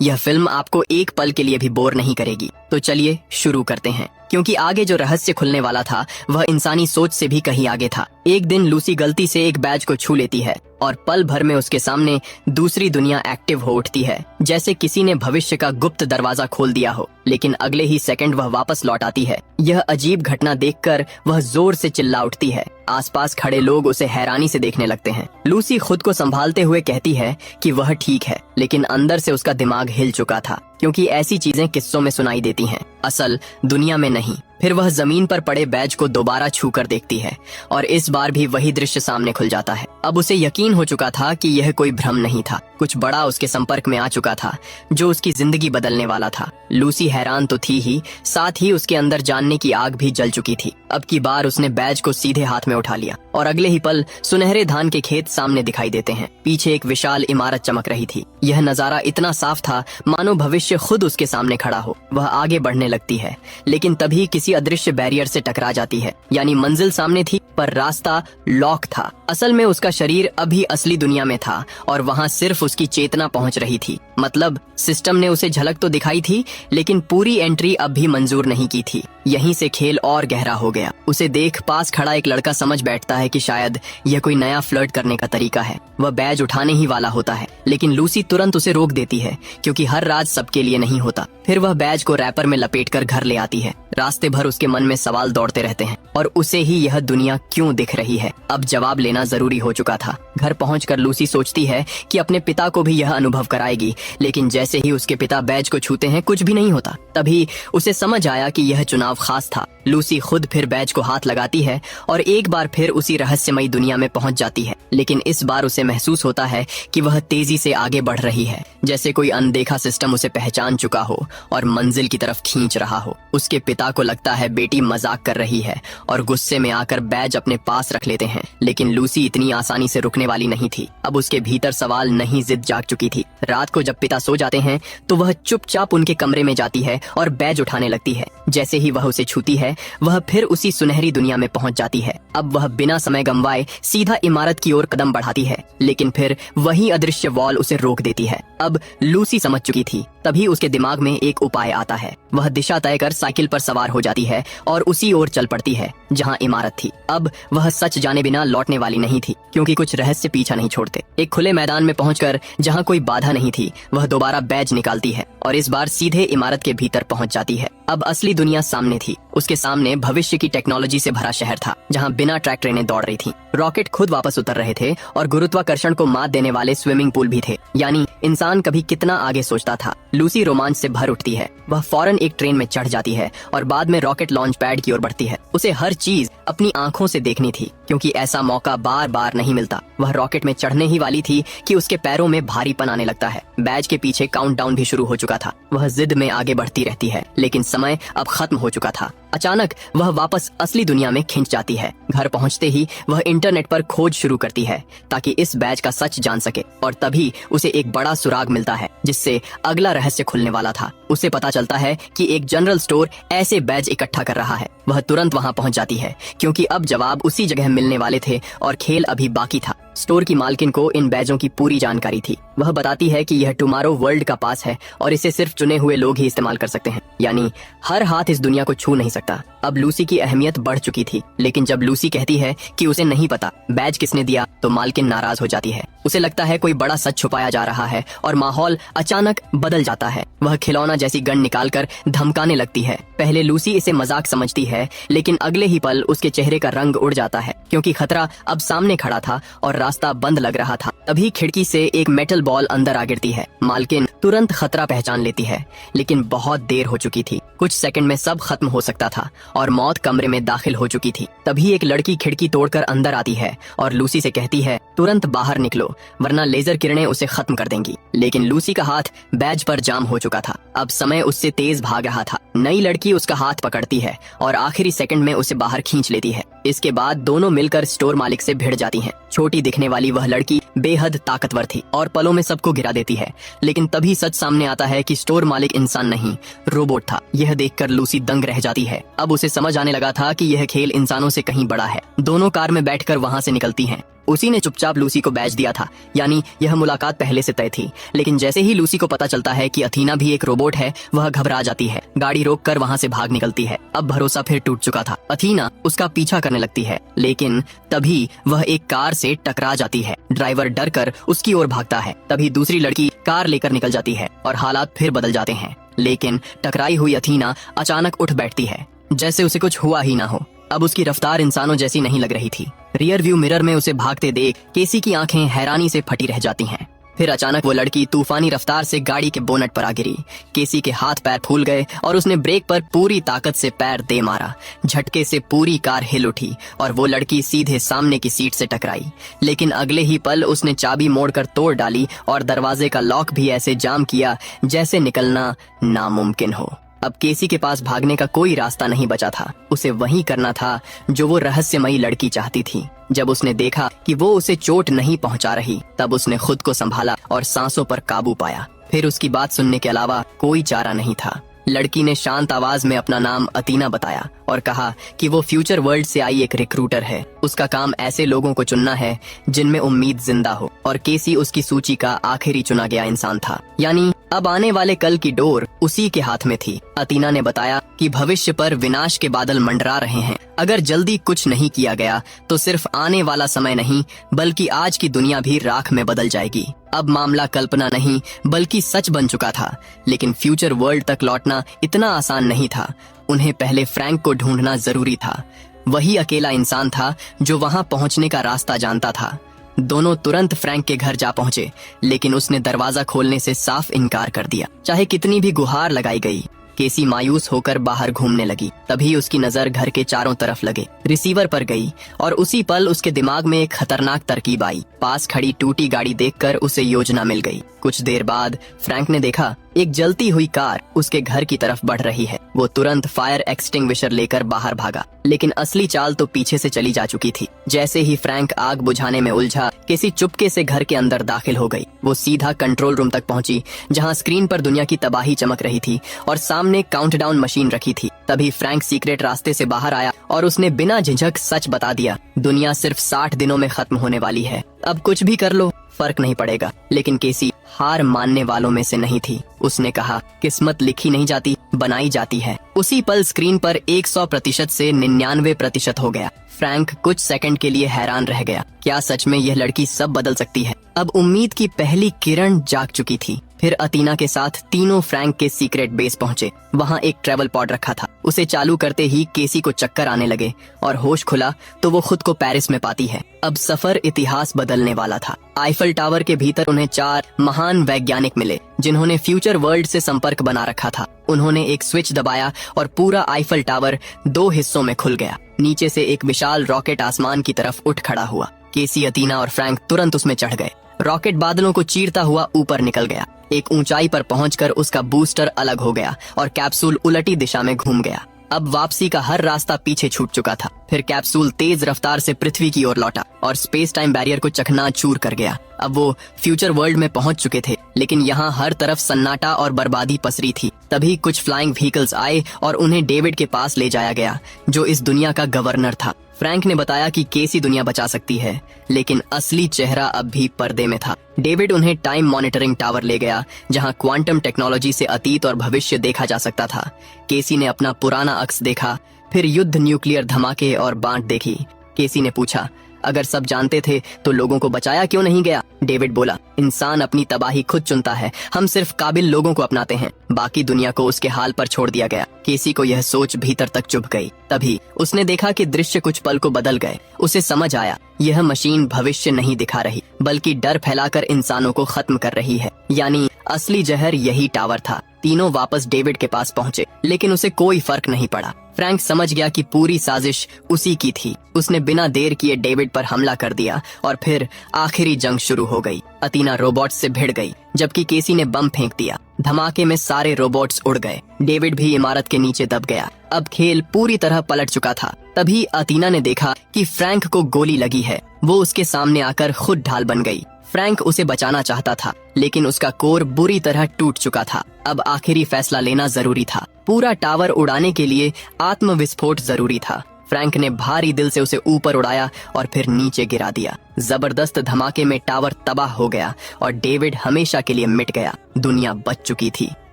यह फिल्म आपको एक पल के लिए भी बोर नहीं करेगी। तो चलिए शुरू करते हैं, क्योंकि आगे जो रहस्य खुलने वाला था वह इंसानी सोच से भी कहीं आगे था। एक दिन लूसी गलती से एक बैज को छू लेती है और पल भर में उसके सामने दूसरी दुनिया एक्टिव हो उठती है, जैसे किसी ने भविष्य का गुप्त दरवाजा खोल दिया हो। लेकिन अगले ही सेकंड वह वापस लौट आती है। यह अजीब घटना देखकर वह जोर से चिल्ला उठती है। आसपास खड़े लोग उसे हैरानी से देखने लगते हैं। लूसी खुद को संभालते हुए कहती है कि वह ठीक है, लेकिन अंदर से उसका दिमाग हिल चुका था, क्योंकि ऐसी चीजें किस्सों में सुनाई देती हैं, असल दुनिया में नहीं। फिर वह जमीन पर पड़े बैज को दोबारा छूकर देखती है और इस बार भी वही दृश्य सामने खुल जाता है। अब उसे यकीन हो चुका था कि यह कोई भ्रम नहीं था। कुछ बड़ा उसके संपर्क में आ चुका था जो उसकी जिंदगी बदलने वाला था। लूसी हैरान तो थी ही, साथ ही उसके अंदर जानने की आग भी जल चुकी थी। अब की बार उसने बैज को सीधे हाथ में उठा लिया और अगले ही पल सुनहरे धान के खेत सामने दिखाई देते हैं। पीछे एक विशाल इमारत चमक रही थी। यह नजारा इतना साफ था मानो भविष्य खुद उसके सामने खड़ा हो। वह आगे बढ़ने लगती है, लेकिन तभी किसी अदृश्य बैरियर से टकरा जाती है। यानी मंजिल सामने थी पर रास्ता लॉक था। असल में उसका शरीर अभी असली दुनिया में था और वहाँ सिर्फ उसकी चेतना पहुँच रही थी। मतलब सिस्टम ने उसे झलक तो दिखाई थी, लेकिन पूरी एंट्री अब भी मंजूर नहीं की थी। यहीं से खेल और गहरा हो गया। उसे देख पास खड़ा एक लड़का समझ बैठता है कि शायद यह कोई नया फ्लर्ट करने का तरीका है। वह बैज उठाने ही वाला होता है, लेकिन लूसी तुरंत उसे रोक देती है, क्योंकि हर राज सबके लिए नहीं होता। फिर वह बैज को रैपर में लपेटकर घर ले आती है। रास्ते भर उसके मन में सवाल दौड़ते रहते हैं और उसे ही यह दुनिया क्यों दिख रही है, अब जवाब लेना जरूरी हो चुका था। घर पहुंचकर लूसी सोचती है कि अपने पिता को भी यह अनुभव कराएगी, लेकिन जैसे ही उसके पिता बैज को छूते हैं कुछ भी नहीं होता। तभी उसे समझ आया कि यह चुनाव खास था। लूसी खुद फिर बैज को हाथ लगाती है और एक बार फिर उसी रहस्यमयी दुनिया में पहुंच जाती है, लेकिन इस बार उसे महसूस होता है कि वह तेजी से आगे बढ़ रही है, जैसे कोई अनदेखा सिस्टम उसे पहचान चुका हो और मंजिल की तरफ खींच रहा हो। उसके पिता को लगता है बेटी मजाक कर रही है और गुस्से में आकर बैज अपने पास रख लेते हैं, लेकिन लूसी इतनी आसानी से रुकने वाली नहीं थी। अब उसके भीतर सवाल नहीं, जिद जाग चुकी थी। रात को जब पिता सो जाते हैं तो वह चुपचाप उनके कमरे में जाती है और बैज उठाने लगती है। जैसे ही वह उसे छूती है वह फिर उसी सुनहरी दुनिया में पहुंच जाती है। अब वह बिना समय गंवाए सीधा इमारत की ओर कदम बढ़ाती है, लेकिन फिर वही अदृश्य वॉल उसे रोक देती है। अब लूसी समझ चुकी थी। तभी उसके दिमाग में एक उपाय आता है। वह दिशा तय कर साइकिल पर सवार हो जाती है और उसी ओर चल पड़ती है जहां इमारत थी। अब वह सच जाने बिना लौटने वाली नहीं थी, क्योंकि कुछ रहस्य पीछा नहीं छोड़ते। एक खुले मैदान में पहुंचकर जहां कोई बाधा नहीं थी, वह दोबारा बैज निकालती है और इस बार सीधे इमारत के भीतर पहुंच जाती है। अब असली दुनिया सामने थी। उसके सामने भविष्य की टेक्नोलॉजी से भरा शहर था, जहां बिना ट्रैक ट्रेनें दौड़ रही थीं। रॉकेट खुद वापस उतर रहे थे और गुरुत्वाकर्षण को मात देने वाले स्विमिंग पूल भी थे। यानी इंसान कभी कितना आगे सोचता था। लूसी रोमांच से भर उठती है। वह फौरन एक ट्रेन में चढ़ जाती है और बाद में रॉकेट लॉन्च पैड की ओर बढ़ती है। उसे हर चीज अपनी आंखों से देखनी थी, क्योंकि ऐसा मौका बार बार नहीं मिलता। वह रॉकेट में चढ़ने ही वाली थी कि उसके पैरों में भारीपन आने लगता है। बैज के पीछे काउंटडाउन भी शुरू हो चुका था। वह जिद में आगे बढ़ती रहती है, लेकिन समय अब खत्म हो चुका था। अचानक वह वापस असली दुनिया में खिंच जाती है। घर पहुंचते ही वह इंटरनेट पर खोज शुरू करती है ताकि इस बैज का सच जान सके, और तभी उसे एक बड़ा सुराग मिलता है जिससे अगला रहस्य खुलने वाला था। उसे पता चलता है कि एक जनरल स्टोर ऐसे बैज इकट्ठा कर रहा है। वह तुरंत वहां पहुंच जाती है, क्योंकि अब जवाब उसी जगह मिलने वाले थे और खेल अभी बाकी था। स्टोर की मालकिन को इन बैजों की पूरी जानकारी थी। वह बताती है कि यह टुमारो वर्ल्ड का पास है और इसे सिर्फ चुने हुए लोग ही इस्तेमाल कर सकते हैं, यानी हर हाथ इस दुनिया को छू नहीं सकता। अब लूसी की अहमियत बढ़ चुकी थी, लेकिन जब लूसी कहती है कि उसे नहीं पता बैज किसने दिया, तो मालकिन नाराज हो जाती है। उसे लगता है कोई बड़ा सच छुपाया जा रहा है और माहौल अचानक बदल जाता है। वह खिलौना जैसी गन निकालकर धमकाने लगती है। पहले लूसी इसे मजाक समझती है, लेकिन अगले ही पल उसके चेहरे का रंग उड़ जाता है, क्योंकि खतरा अब सामने खड़ा था और रास्ता बंद लग रहा था। तभी खिड़की से एक मेटल बॉल अंदर आ गिरती है। मालकिन तुरंत खतरा पहचान लेती है, लेकिन बहुत देर हो चुकी थी। कुछ सेकंड में सब खत्म हो सकता था और मौत कमरे में दाखिल हो चुकी थी। तभी एक लड़की खिड़की तोड़कर अंदर आती है और लूसी से कहती है, तुरंत बाहर निकलो वरना लेजर किरणें उसे खत्म कर देंगी। लेकिन लूसी का हाथ बैज पर जाम हो चुका था। अब समय उससे तेज भाग रहा था। नई लड़की उसका हाथ पकड़ती है और आखिरी सेकंड में उसे बाहर खींच लेती है। इसके बाद दोनों मिलकर स्टोर मालिक से भिड़ जाती हैं। छोटी दिखने वाली वह लड़की बेहद ताकतवर थी और पलों में सबको गिरा देती है, लेकिन तभी सच सामने आता है कि स्टोर मालिक इंसान नहीं, रोबोट था। यह देखकर लूसी दंग रह जाती है। अब उसे समझ आने लगा था कि यह खेल इंसानों से कहीं बड़ा है। दोनों कार में बैठकर वहां से निकलती हैं। उसी ने चुपचाप लूसी को बैज दिया था, यानी यह मुलाकात पहले से तय थी। लेकिन जैसे ही लूसी को पता चलता है कि अथीना भी एक रोबोट है, वह घबरा जाती है, गाड़ी रोककर वहाँ से भाग निकलती है। अब भरोसा फिर टूट चुका था। अथीना उसका पीछा करने लगती है, लेकिन तभी वह एक कार से टकरा जाती है। ड्राइवर डरकर उसकी ओर भागता है। तभी दूसरी लड़की कार लेकर निकल जाती है और हालात फिर बदल जाते हैं। लेकिन टकराई हुई अथीना अचानक उठ बैठती है, जैसे उसे कुछ हुआ ही ना हो। अब उसकी रफ्तार इंसानों जैसी नहीं लग रही थी। रियर व्यू मिरर में उसे भागते देख केसी की आंखें हैरानी से फटी रह जाती हैं। फिर अचानक वो लड़की तूफानी रफ्तार से गाड़ी के बोनट पर आ गिरी। केसी के हाथ पैर फूल गए और उसने ब्रेक पर पूरी ताकत से पैर दे मारा। झटके से पूरी कार हिल उठी और वो लड़की सीधे सामने की सीट से टकराई। लेकिन अगले ही पल उसने चाबी मोड़कर तोड़ डाली और दरवाजे का लॉक भी ऐसे जाम किया जैसे निकलना नामुमकिन हो। अब केसी के पास भागने का कोई रास्ता नहीं बचा था। उसे वही करना था जो वो रहस्यमयी लड़की चाहती थी। जब उसने देखा कि वो उसे चोट नहीं पहुंचा रही, तब उसने खुद को संभाला और सांसों पर काबू पाया। फिर उसकी बात सुनने के अलावा कोई चारा नहीं था। लड़की ने शांत आवाज में अपना नाम अतीना बताया और कहा कि वो फ्यूचर वर्ल्ड से आई एक रिक्रूटर है। उसका काम ऐसे लोगों को चुनना है जिनमें उम्मीद जिंदा हो, और केसी उसकी सूची का आखिरी चुना गया इंसान था। यानी अब आने वाले कल की डोर उसी के हाथ में थी। अतीना ने बताया कि भविष्य पर विनाश के बादल मंडरा रहे हैं। अगर जल्दी कुछ नहीं किया गया तो सिर्फ आने वाला समय नहीं, बल्कि आज की दुनिया भी राख में बदल जाएगी। अब मामला कल्पना नहीं बल्कि सच बन चुका था। लेकिन फ्यूचर वर्ल्ड तक लौटना इतना आसान नहीं था। उन्हें पहले फ्रैंक को ढूंढना जरूरी था। वही अकेला इंसान था जो वहां पहुंचने का रास्ता जानता था। दोनों तुरंत फ्रैंक के घर जा पहुंचे, लेकिन उसने दरवाजा खोलने से साफ इनकार कर दिया। चाहे कितनी भी गुहार लगाई गई, केसी मायूस होकर बाहर घूमने लगी। तभी उसकी नजर घर के चारों तरफ लगे रिसीवर पर गई और उसी पल उसके दिमाग में एक खतरनाक तरकीब आई। पास खड़ी टूटी गाड़ी देखकर उसे योजना मिल गई। कुछ देर बाद फ्रैंक ने देखा एक जलती हुई कार उसके घर की तरफ बढ़ रही है। वो तुरंत फायर एक्सटिंग्विशर लेकर बाहर भागा, लेकिन असली चाल तो पीछे से चली जा चुकी थी। जैसे ही फ्रैंक आग बुझाने में उलझा, केसी चुपके से घर के अंदर दाखिल हो गई। वो सीधा कंट्रोल रूम तक पहुंची, जहां स्क्रीन पर दुनिया की तबाही चमक रही थी और सामने काउंटडाउन मशीन रखी थी। तभी फ्रैंक सीक्रेट रास्ते से बाहर आया और उसने बिना झिझक सच बता दिया। दुनिया सिर्फ 60 दिनों में खत्म होने वाली है। अब कुछ भी कर लो, फर्क नहीं पड़ेगा। लेकिन केसी हार मानने वालों में से नहीं थी। उसने कहा, किस्मत लिखी नहीं जाती, बनाई जाती है। उसी पल स्क्रीन पर 100% से 99% हो गया। फ्रैंक कुछ सेकंड के लिए हैरान रह गया। क्या सच में यह लड़की सब बदल सकती है? अब उम्मीद की पहली किरण जाग चुकी थी। फिर अतीना के साथ तीनों फ्रैंक के सीक्रेट बेस पहुंचे। वहां एक ट्रेवल पॉड रखा था। उसे चालू करते ही केसी को चक्कर आने लगे और होश खुला तो वो खुद को पेरिस में पाती है। अब सफर इतिहास बदलने वाला था। आईफल टावर के भीतर उन्हें 4 महान वैज्ञानिक मिले, जिन्होंने फ्यूचर वर्ल्ड से संपर्क बना रखा था। उन्होंने एक स्विच दबाया और पूरा आईफल टावर 2 हिस्सों में खुल गया। नीचे से एक विशाल रॉकेट आसमान की तरफ उठ खड़ा हुआ। केसी, अतीना और फ्रैंक तुरंत उसमें चढ़ गए। रॉकेट बादलों को चीरता हुआ ऊपर निकल गया। एक ऊंचाई पर पहुंचकर उसका बूस्टर अलग हो गया और कैप्सूल उलटी दिशा में घूम गया। अब वापसी का हर रास्ता पीछे छूट चुका था। फिर कैप्सूल तेज रफ्तार से पृथ्वी की ओर लौटा और स्पेस टाइम बैरियर को चकनाचूर कर गया। अब वो फ्यूचर वर्ल्ड में पहुंच चुके थे, लेकिन यहाँ हर तरफ सन्नाटा और बर्बादी पसरी थी। तभी कुछ फ्लाइंग व्हीकल्स आए और उन्हें डेविड के पास ले जाया गया, जो इस दुनिया का गवर्नर था। फ्रैंक ने बताया कि केसी दुनिया बचा सकती है, लेकिन असली चेहरा अब भी पर्दे में था। डेविड उन्हें टाइम मॉनिटरिंग टावर ले गया, जहां क्वांटम टेक्नोलॉजी से अतीत और भविष्य देखा जा सकता था। केसी ने अपना पुराना अक्स देखा, फिर युद्ध, न्यूक्लियर धमाके और बांट देखी। केसी ने पूछा, अगर सब जानते थे तो लोगों को बचाया क्यों नहीं गया? डेविड बोला, इंसान अपनी तबाही खुद चुनता है। हम सिर्फ काबिल लोगों को अपनाते हैं, बाकी दुनिया को उसके हाल पर छोड़ दिया गया। केसी को यह सोच भीतर तक चुभ गई। तभी उसने देखा कि दृश्य कुछ पल को बदल गए। उसे समझ आया, यह मशीन भविष्य नहीं दिखा रही, बल्कि डर फैलाकर इंसानों को खत्म कर रही है। यानी असली जहर यही टावर था। तीनों वापस डेविड के पास पहुंचे, लेकिन उसे कोई फर्क नहीं पड़ा। फ्रैंक समझ गया कि पूरी साजिश उसी की थी। उसने बिना देर किए डेविड पर हमला कर दिया और फिर आखिरी जंग शुरू हो गई। अतीना रोबोट्स से भिड़ गई, जबकि केसी ने बम फेंक दिया। धमाके में सारे रोबोट्स उड़ गए। डेविड भी इमारत के नीचे दब गया। अब खेल पूरी तरह पलट चुका था। तभी अतीना ने देखा कि फ्रैंक को गोली लगी है। वो उसके सामने आकर खुद ढाल बन गई। फ्रैंक उसे बचाना चाहता था, लेकिन उसका कोर बुरी तरह टूट चुका था। अब आखिरी फैसला लेना जरूरी था। पूरा टावर उड़ाने के लिए आत्मविस्फोट जरूरी था। फ्रैंक ने भारी दिल से उसे ऊपर उड़ाया और फिर नीचे गिरा दिया। जबरदस्त धमाके में टावर तबाह हो गया और डेविड हमेशा के लिए मिट गया। दुनिया बच चुकी थी।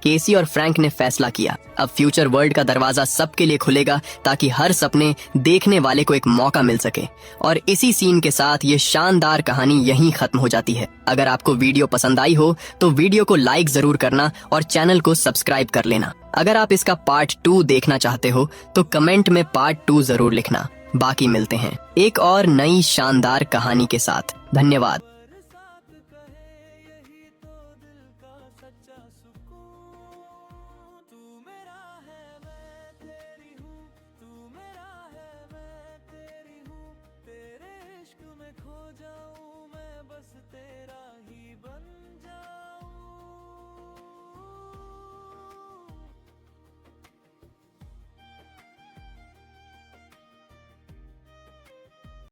केसी और फ्रैंक ने फैसला किया, अब फ्यूचर वर्ल्ड का दरवाजा सबके लिए खुलेगा ताकि हर सपने देखने वाले को एक मौका मिल सके। और इसी सीन के साथ ये शानदार कहानी यहीं खत्म हो जाती है। अगर आपको वीडियो पसंद आई हो तो वीडियो को लाइक जरूर करना और चैनल को सब्सक्राइब कर लेना। अगर आप इसका पार्ट 2 देखना चाहते हो तो कमेंट में पार्ट 2 जरूर लिखना। बाकी मिलते हैं एक और नई शानदार कहानी के साथ। धन्यवाद। तेरे इश्क में खो जाऊं मैं, बस तेरा ही बन